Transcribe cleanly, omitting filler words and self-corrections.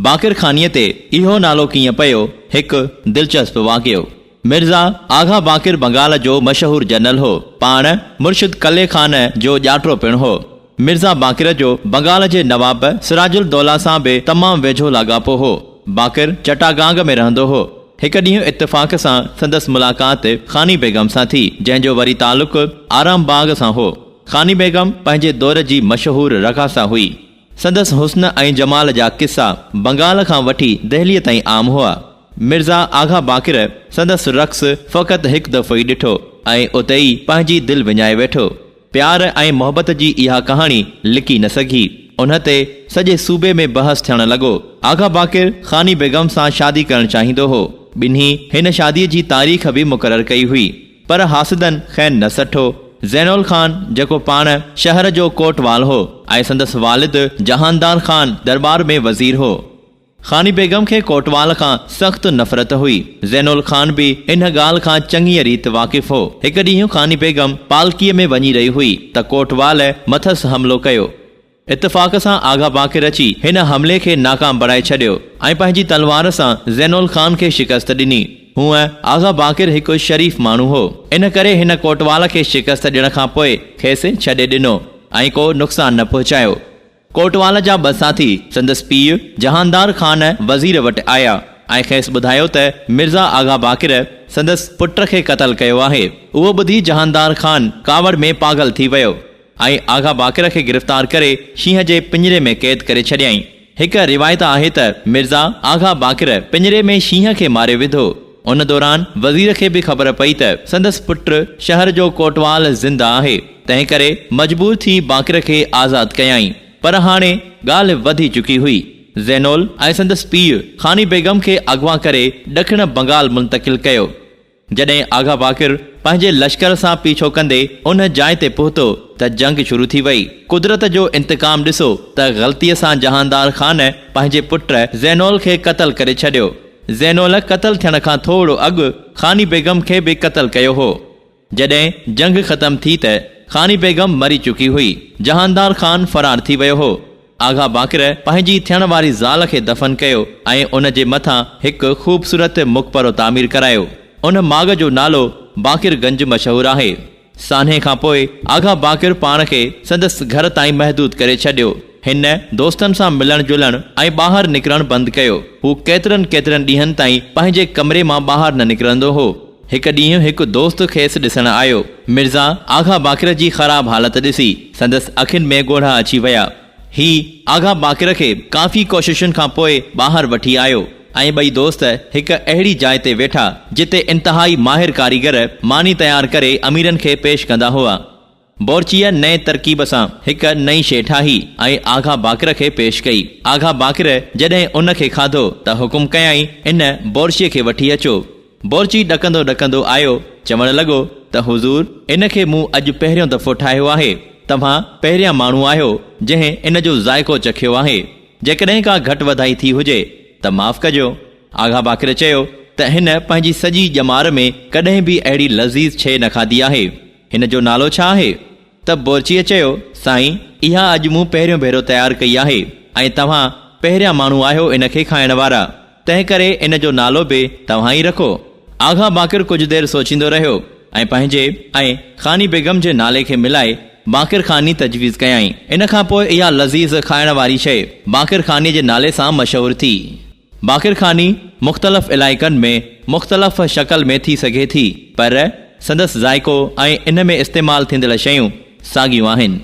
Baqir ख़ानीअ ते इहो नालो कीअं पियो? हिकु दिलचस्प वाक़ियो। मिर्ज़ा आगा बाक़िर बंगाल जो मशहूर जनरल हो। पाण मुर्शिद कले खान जो ॼाटो पिणु हो। मिर्ज़ा बाक़िर जो बंगाल जे नवाब सिराजुल दौला सां बि तमामु वेझो लाॻापो हो। बाक़िर चटागांग में रहंदो हो। हिकु ॾींहुं इत्तेफ़ाक़ सां संदसि मुलाक़ात ख़ानी बेगम सां थी, जंहिंजो वरी तालुक़ आराम बाग सां हो। ख़ानी बेगम पंहिंजे दौर जी मशहूर रक़ासा हुई। संदसि हुस्न ऐं जमाल जा किस्सा बंगाल खां वठी दहलीअ ताईं आम हुआ। मिर्ज़ा आगा बाक़िर संदसि रक़्स फ़क़ति हिकु दफ़ो ई ॾिठो ऐं उते ई पंहिंजी दिलि विञाए वेठो। प्यार ऐं मोहबत जी इहा कहाणी लिकी न सघी। उन ते सॼे सूबे में बहस थियणु लॻो। आगा बाक़िर ख़ानी बेगम सां शादी करणु चाहींदो हो। ॿिन्ही हिन शादीअ जी तारीख़ बि मुक़ररु कई हुई, पर हासिदनि ख़ैर न सठो। ज़ैनुल ख़ान जेको पाण शहर जो कोटवाल हो ऐं संदसि वालिद जहानदार ख़ान दरबार में वज़ीर हो। ख़ानी बेगम खे कोटवाल खां सख़्तु नफ़रत हुई। ज़ैनुल ख़ान बि इन ॻाल्हि खां चङीअ रीति वाक़िफ़ हो। हिकु ॾींहुं ख़ानी बेगम पालकीअ में वञी रही हुई त कोटवाल मथसि हमलो कयो। इत्तेफ़ाक़ सां आगा बाक़िर अची हिन हमले खे नाकाम बणाए छॾियो ऐं पंहिंजी तलवार सां ज़ैनुल ख़ान खे शिकस्त ॾिनी। हूअं आगा बाक़िर हिकु शरीफ़ माण्हू हो, इन करे हिन कोटवाल खे शिकस्त ॾियण खां पोइ खेसि छॾे ॾिनो ऐं को नुक़सान न पहुचायो। कोटवाल जा ॿ साथी संदसि पीउ जहानदार ख़ान वज़ीर वटि आया ऐं खेसि ॿुधायो त मिर्ज़ा आगा बाक़िर संदसि पुट खे क़तल कयो आहे। उहो ॿुधी जहानदार ख़ान कावड़ में पागल थी वियो ऐं आगा बाक़िर खे गिरफ़्तार करे शींहं जे पिंजरे में क़ैद करे छॾियईं। हिकु रिवायत आहे त मिर्ज़ा आगा बाक़िर पिंजरे में शींहं खे मारे विधो। उन दौरान वज़ीर खे बि ख़बर पई त संदसि पुट शहर जो कोटवाल ज़िंदा आहे, तंहिं करे मजबूर थी बाक़िर खे आज़ादु कयाईं। पर हाणे ॻाल्हि वधी चुकी हुई। ज़ैनुल ऐं संदसि पीउ ख़ानी बेगम खे अॻवा करे ॾखिण बंगाल मुंतक़िल कयो। जॾहिं आगा बाक़िर पंहिंजे लश्कर सां पीछो कंदे उन जाइ ते पहुतो त जंग शुरू थी वई। कुदरत जो इंतकाम ॾिसो त ग़लतीअ सां जहानदार ख़ान पंहिंजे पुट ज़ैनुल खे क़तल करे छॾियो। ज़ैनुल क़तल थियण खां थोरो अॻु ख़ानी बेगम खे बि क़तल कयो हो। जॾहिं जंग ख़तम थी त ख़ानी बेगम मरी चुकी हुई। जहानदार ख़ान फरार थी वियो हो। आगा बाक़िर पंहिंजी थियण वारी ज़ाल खे दफ़न कयो ऐं उन जे मथां हिकु ख़ूबसूरत मुक़बरो तामीर करायो। उन माॻ जो नालो बाक़िरगंज मशहूरु आहे। सान्हे खां पोइ आगा बाक़िर पाण खे संदसि घर ताईं महदूद करे छॾियो। हिन दोस्तनि सां मिलण जुलण ऐं ॿाहिरि निकिरणु बंदि कयो। हू केतिरनि ॾींहंनि ताईं पंहिंजे कमरे मां ॿाहिरि न निकिरंदो हो। हिकु ॾींहुं हिकु दोस्त खेसि ॾिसण आयो। मिर्ज़ा आगा बाक़िर जी ख़राब हालत ॾिसी संदसि अखियुनि में ॻोढ़ा अची विया। ही आगा बाक़िर खे काफ़ी कोशिशुनि खां पोइ ॿाहिरि वठी आयो ऐं ॿई दोस्त हिकु अहिड़ी जाइ ते वेठा जिते इंतिहाई माहिर कारीगर मानी तयारु करे अमीरनि खे पेश कंदा हुआ। बोरचीअ नए तरकीब सां हिकु नई शइ ठाही ऐं आगा बाक़िर खे पेश कई। आगा बाक़िर जॾहिं उन खे खाधो त हुकुम कयईं इन बोरचीअ खे वठी अचो। बोरची ॾकंदो ॾकंदो आयो, चवणु लॻो त हुज़ूर, इन खे मूं अॼु पहिरियों दफ़ो ठाहियो आहे। तव्हां पहिरियां माण्हू आहियो जंहिं इन जो ज़ाइक़ो चखियो आहे। जेकॾहिं का घटि वधाई थी हुजे त माफ़ कजो। आगा बाक़िर चयो त हिन पंहिंजी सॼी ॼमार में कॾहिं बि अहिड़ी लज़ीज़ शइ न खाधी आहे। हिन जो नालो छा आहे? त बोरचीअ चयो, साईं, इहा अॼु मूं पहिरियों भेरो तयारु कई आहे ऐं तव्हां पहिरियां माण्हू आहियो इन खे खाइण वारा, तंहिं करे इन जो नालो बि तव्हां ई रखो। आगा बाक़िर कुझु देरि सोचींदो रहियो ऐं पंहिंजे ऐं ख़ानी बेगम जे नाले खे मिलाए बाक़िर ख़ानी तजवीज़ कयाईं। इन खां पोइ इहा लज़ीज़ खाइण वारी शइ बाक़िर ख़ानी जे नाले सां मशहूरु थी। बाक़िर ख़ानी मुख़्तलिफ़ इलाइक़नि में मुख़्तलिफ़ शक्ल में थी सघे थी, पर संदसि ज़ाइक़ो ऐं इन में इस्तेमालु थींदड़ शयूं साॻियूं आहिनि।